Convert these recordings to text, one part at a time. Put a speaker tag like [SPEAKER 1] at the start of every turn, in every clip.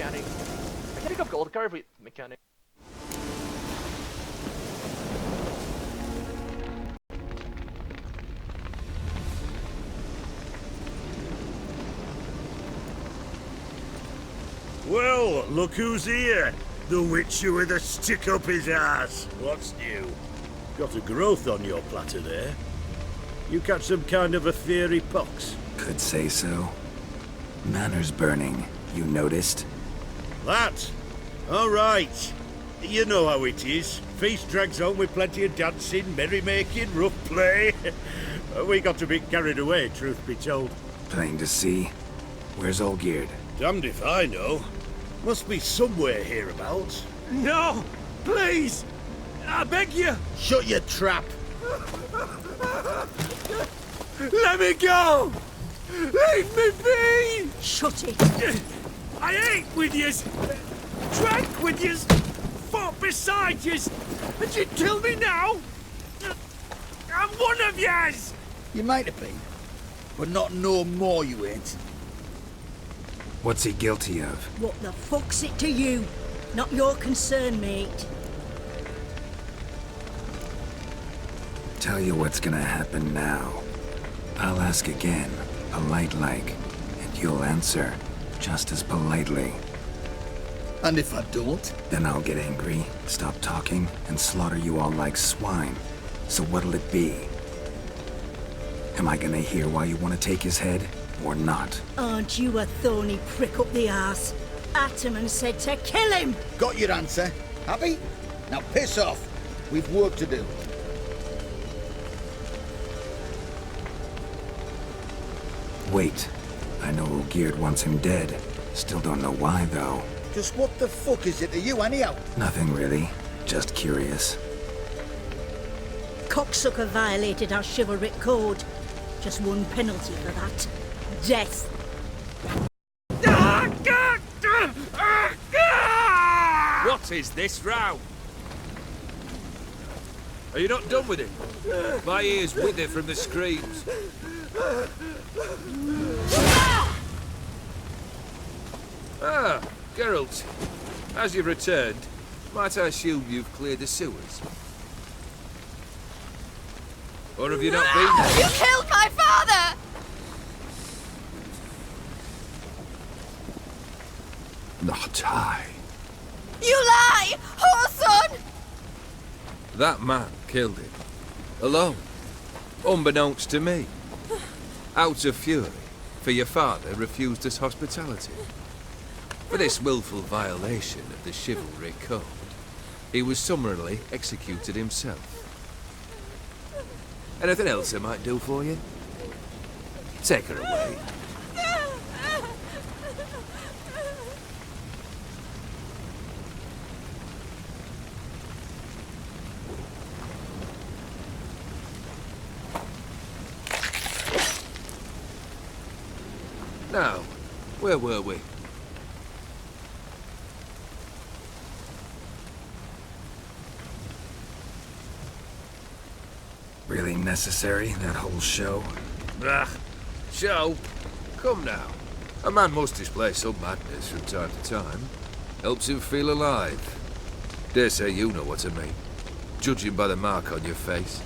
[SPEAKER 1] mechanic. Mechanic of gold card with mechanic.
[SPEAKER 2] Well, look who's here. The Witcher with a stick up his ass. What's new? Got a growth on your platter there. You catch some kind of a fiery pox?
[SPEAKER 3] Could say so. Manor's burning, you noticed?
[SPEAKER 2] That? All right. You know how it is. Feast drags on with plenty of dancing, merrymaking, rough play. We got a bit carried away, truth be told.
[SPEAKER 3] Plain to see. Where's Olgierd?
[SPEAKER 2] Damned if I know. Must be somewhere hereabouts.
[SPEAKER 4] No! Please! I beg you!
[SPEAKER 2] Shut your trap!
[SPEAKER 4] Let me go! Leave me be!
[SPEAKER 5] Shut it!
[SPEAKER 4] I ate with yous! Drank with yous! Fought beside yous! And you kill me now? I'm one of yous!
[SPEAKER 6] You might have been, but not no more you ain't.
[SPEAKER 3] What's he guilty of?
[SPEAKER 5] What the fuck's it to you? Not your concern, mate.
[SPEAKER 3] Tell you what's gonna happen now. I'll ask again, polite-like, and you'll answer, just as politely.
[SPEAKER 6] And if I don't?
[SPEAKER 3] Then I'll get angry, stop talking, and slaughter you all like swine. So what'll it be? Am I gonna hear why you want to take his head, or not?
[SPEAKER 5] Aren't you a thorny prick up the arse? Ataman said to kill him!
[SPEAKER 6] Got your answer. Happy? Now piss off. We've work to do.
[SPEAKER 3] Wait. I know Olgierd wants him dead. Still don't know why, though.
[SPEAKER 6] Just what the fuck is it to you, anyhow?
[SPEAKER 3] Nothing really. Just curious.
[SPEAKER 5] Cocksucker violated our chivalric code. Just one penalty for that. Death.
[SPEAKER 4] What is this row? Are you not done with it? My ears wither from the screams. Ah, Geralt. As you've returned, might I assume you've cleared the sewers? Or have you not been there?
[SPEAKER 7] You killed my father!
[SPEAKER 3] Not I.
[SPEAKER 7] You lie! Whoreson!
[SPEAKER 4] That man killed him. Alone. Unbeknownst to me. Out of fury, for your father refused us hospitality. For this willful violation of the chivalric code, he was summarily executed himself. Anything else I might do for you? Take her away. Now, where were we?
[SPEAKER 3] Really necessary, that whole show?
[SPEAKER 4] Ah, show? Come now. A man must display some madness from time to time. Helps him feel alive. Dare say you know what I mean. Judging by the mark on your face.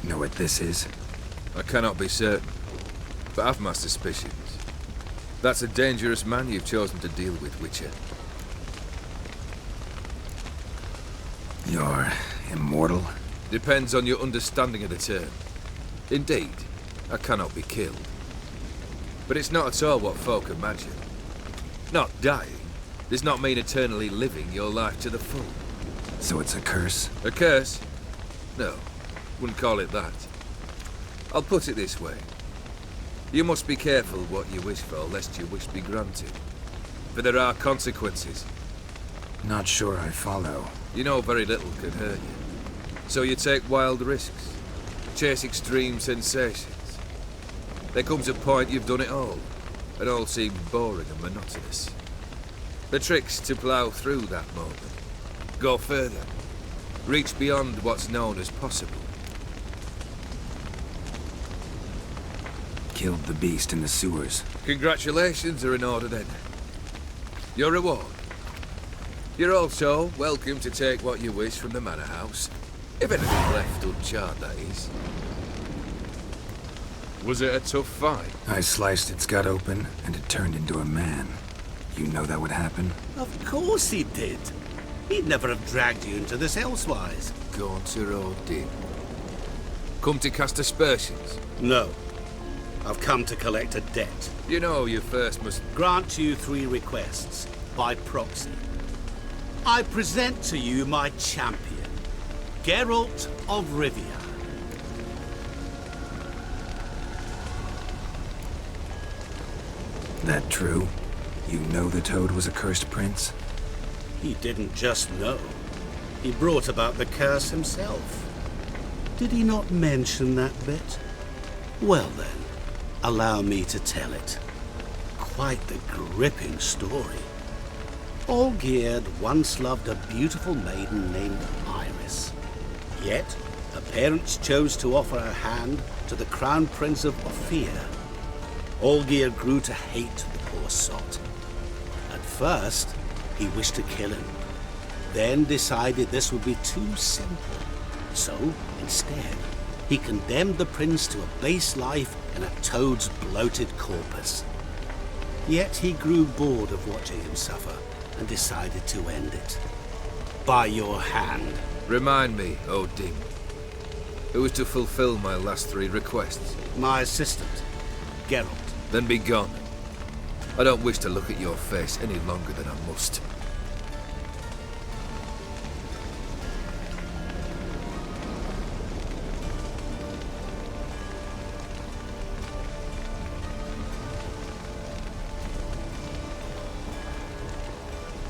[SPEAKER 3] Know what this is?
[SPEAKER 4] I cannot be certain, but I've my suspicions. That's a dangerous man you've chosen to deal with, Witcher.
[SPEAKER 3] You're immortal?
[SPEAKER 4] Depends on your understanding of the term. Indeed, I cannot be killed. But it's not at all what folk imagine. Not dying does not mean eternally living your life to the full.
[SPEAKER 3] So it's a curse?
[SPEAKER 4] A curse? No, wouldn't call it that. I'll put it this way. You must be careful what you wish for, lest your wish be granted. For there are consequences.
[SPEAKER 3] Not sure I follow.
[SPEAKER 4] You know very little can hurt you. So you take wild risks. Chase extreme sensations. There comes a point you've done it all. And all seems boring and monotonous. The trick's to plough through that moment. Go further. Reach beyond what's known as possible.
[SPEAKER 3] killed the beast in the sewers.
[SPEAKER 4] Congratulations are in order then. Your reward. You're also welcome to take what you wish from the manor house. If anything left uncharred, that is. Was it a tough fight?
[SPEAKER 3] I sliced its gut open, and it turned into a man. You know that would happen?
[SPEAKER 8] Of course he did. He'd never have dragged you into this elsewise.
[SPEAKER 4] Gaunter Odin. Come to cast aspersions.
[SPEAKER 8] No. I've come to collect a debt.
[SPEAKER 4] You know you first must...
[SPEAKER 8] Grant you 3 requests, by proxy. I present to you my champion, Geralt of Rivia.
[SPEAKER 3] That true? You know the Toad was a cursed prince?
[SPEAKER 8] He didn't just know. He brought about the curse himself. Did he not mention that bit? Well then, allow me to tell it. Quite the gripping story. Olgierd once loved a beautiful maiden named Iris. Yet, her parents chose to offer her hand to the Crown Prince of Ophir. Olgierd grew to hate the poor sot. At first, he wished to kill him, then decided this would be too simple. So, instead, he condemned the prince to a base life in a toad's bloated corpus. Yet he grew bored of watching him suffer and decided to end it. By your hand.
[SPEAKER 4] Remind me, Odin. Who was to fulfill my last 3 requests?
[SPEAKER 8] My assistant, Geralt.
[SPEAKER 4] Then be gone. I don't wish to look at your face any longer than I must.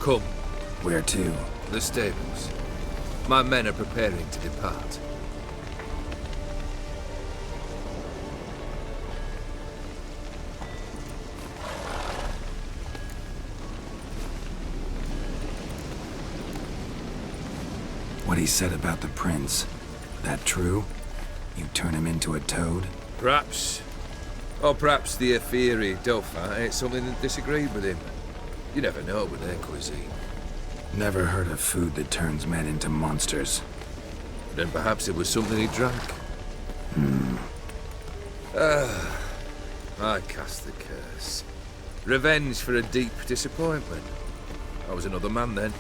[SPEAKER 4] Come.
[SPEAKER 3] Where to?
[SPEAKER 4] The stables. My men are preparing to depart.
[SPEAKER 3] What he said about the prince, that true? You turn him into a toad?
[SPEAKER 4] Perhaps. Or perhaps the Ophiri Dauphin ate something that disagreed with him. You never know with their cuisine.
[SPEAKER 3] Never heard of food that turns men into monsters.
[SPEAKER 4] Then perhaps it was something he drank. I cast the curse. Revenge for a deep disappointment. I was another man then.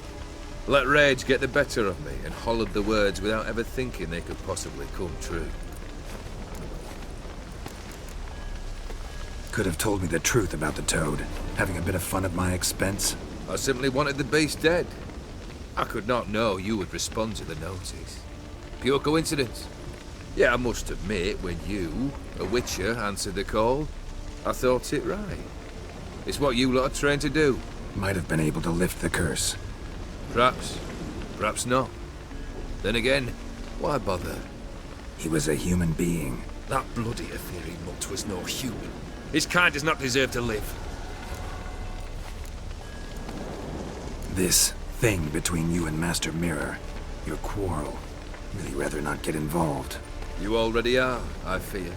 [SPEAKER 4] Let rage get the better of me and hollered the words without ever thinking they could possibly come true.
[SPEAKER 3] Could have told me the truth about the toad, having a bit of fun at my expense.
[SPEAKER 4] I simply wanted the beast dead. I could not know you would respond to the notice. Pure coincidence. Yeah, I must admit, when you, a witcher, answered the call, I thought it right. It's what you lot are trained to do.
[SPEAKER 3] Might have been able to lift the curse.
[SPEAKER 4] Perhaps. Perhaps not. Then again, why bother?
[SPEAKER 3] He was a human being.
[SPEAKER 4] That bloody Ophiri mutt was no human. His kind does not deserve to live.
[SPEAKER 3] This thing between you and Master Mirror, your quarrel, really rather not get involved.
[SPEAKER 4] You already are, I fear.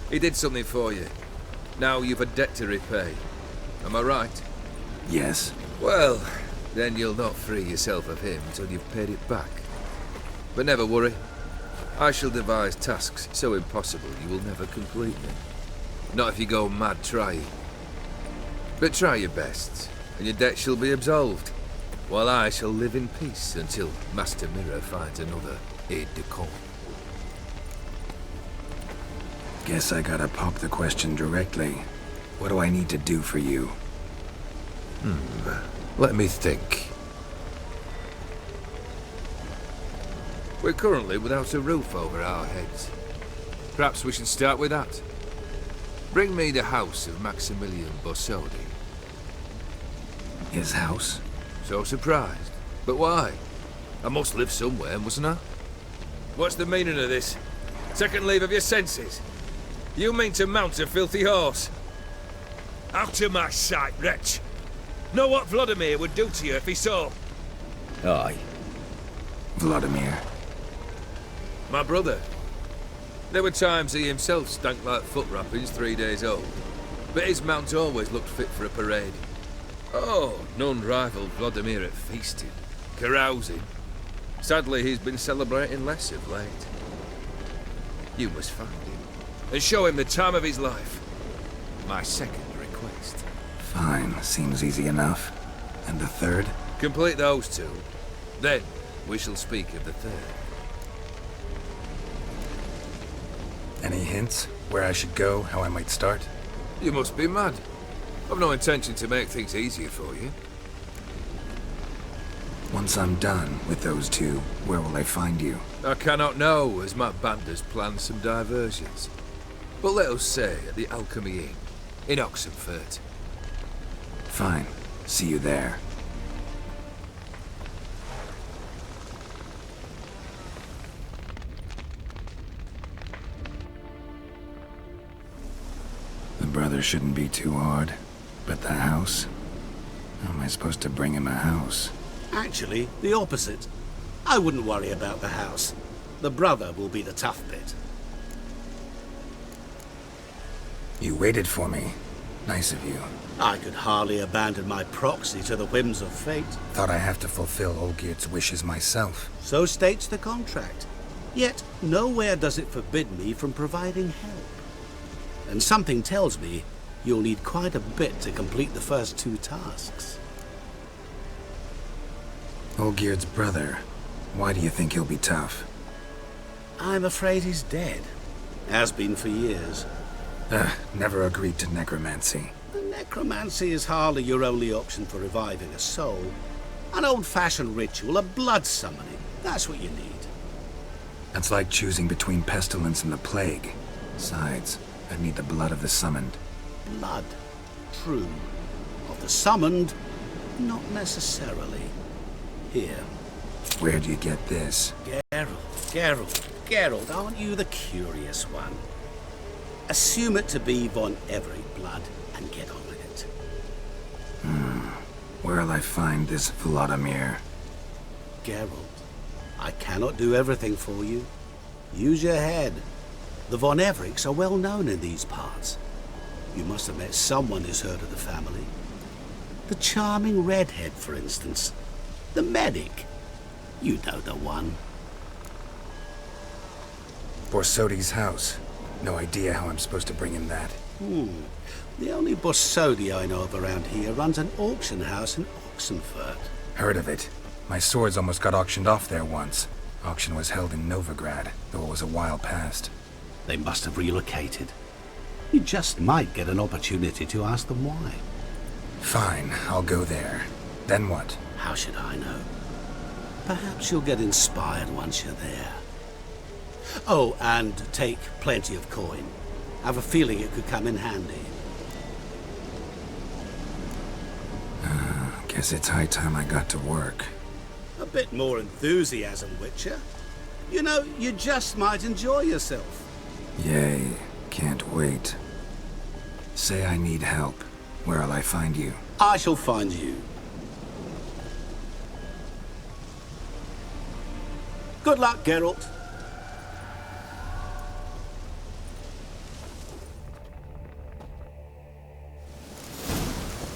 [SPEAKER 4] He did something for you. Now you've a debt to repay. Am I right?
[SPEAKER 3] Yes.
[SPEAKER 4] Well, then you'll not free yourself of him until you've paid it back. But never worry. I shall devise tasks so impossible you will never complete them. Not if you go mad trying. But try your best, and your debt shall be absolved, while I shall live in peace until Master Mirror finds another aide-de-camp.
[SPEAKER 3] Guess I gotta pop the question directly. What do I need to do for you?
[SPEAKER 4] Let me think. We're currently without a roof over our heads. Perhaps we should start with that. Bring me the house of Maximilian Bossodi.
[SPEAKER 3] His house?
[SPEAKER 4] So surprised. But why? I must live somewhere, mustn't I? What's the meaning of this? Second leave of your senses? You mean to mount a filthy horse? Out of my sight, wretch! Know what Vladimir would do to you if he saw?
[SPEAKER 3] Aye. Vladimir.
[SPEAKER 4] My brother. There were times he himself stank like foot wrappings 3 days old, but his mount always looked fit for a parade. Oh, none rivaled Vladimir at feasting, carousing. Sadly, he's been celebrating less of late. You must find him, and show him the time of his life. My second request.
[SPEAKER 3] Fine, seems easy enough. And the third?
[SPEAKER 4] Complete those two. Then, we shall speak of the third.
[SPEAKER 3] Any hints? Where I should go? How I might start?
[SPEAKER 4] You must be mad. I've no intention to make things easier for you.
[SPEAKER 3] Once I'm done with those two, where will I find you?
[SPEAKER 4] I cannot know, as my band has planned some diversions. But let us say at the Alchemy Inn, in Oxenfurt.
[SPEAKER 3] Fine. See you there. The brother shouldn't be too hard. But the house? How am I supposed to bring him a house?
[SPEAKER 8] Actually, the opposite. I wouldn't worry about the house. The brother will be the tough bit.
[SPEAKER 3] You waited for me. Nice of you.
[SPEAKER 8] I could hardly abandon my proxy to the whims of fate.
[SPEAKER 3] Thought I have to fulfill Olgierd's wishes myself.
[SPEAKER 8] So states the contract. Yet, nowhere does it forbid me from providing help. And something tells me you'll need quite a bit to complete the first 2 tasks.
[SPEAKER 3] Olgierd's brother. Why do you think he'll be tough?
[SPEAKER 8] I'm afraid he's dead. Has been for years.
[SPEAKER 3] Never agreed to necromancy.
[SPEAKER 8] Necromancy is hardly your only option for reviving a soul. An old-fashioned ritual, a blood summoning. That's what you need.
[SPEAKER 3] That's like choosing between pestilence and the plague. Besides, I'd need the blood of the summoned.
[SPEAKER 8] Blood. True. Of the summoned, not necessarily. Here.
[SPEAKER 3] Where do you get this?
[SPEAKER 8] Geralt, aren't you the curious one? Assume it to be von Everett blood and get on with it.
[SPEAKER 3] Where'll I find this Vladimir?
[SPEAKER 8] Geralt, I cannot do everything for you. Use your head. The von Evericks are well known in these parts. You must have met someone who's heard of the family. The charming redhead, for instance. The medic. You know the one.
[SPEAKER 3] Borsodi's house. No idea how I'm supposed to bring him that.
[SPEAKER 8] The only Borsodi I know of around here runs an auction house in Oxenfurt.
[SPEAKER 3] Heard of it. My swords almost got auctioned off there once. Auction was held in Novigrad, though it was a while past.
[SPEAKER 8] They must have relocated. You just might get an opportunity to ask them why.
[SPEAKER 3] Fine, I'll go there. Then what?
[SPEAKER 8] How should I know? Perhaps you'll get inspired once you're there. Oh, and take plenty of coin. Have a feeling it could come in handy.
[SPEAKER 3] Guess it's high time I got to work.
[SPEAKER 8] A bit more enthusiasm, Witcher. You know, you just might enjoy yourself.
[SPEAKER 3] Yay, can't wait. Say I need help. Where'll I find you?
[SPEAKER 8] I shall find you. Good luck, Geralt.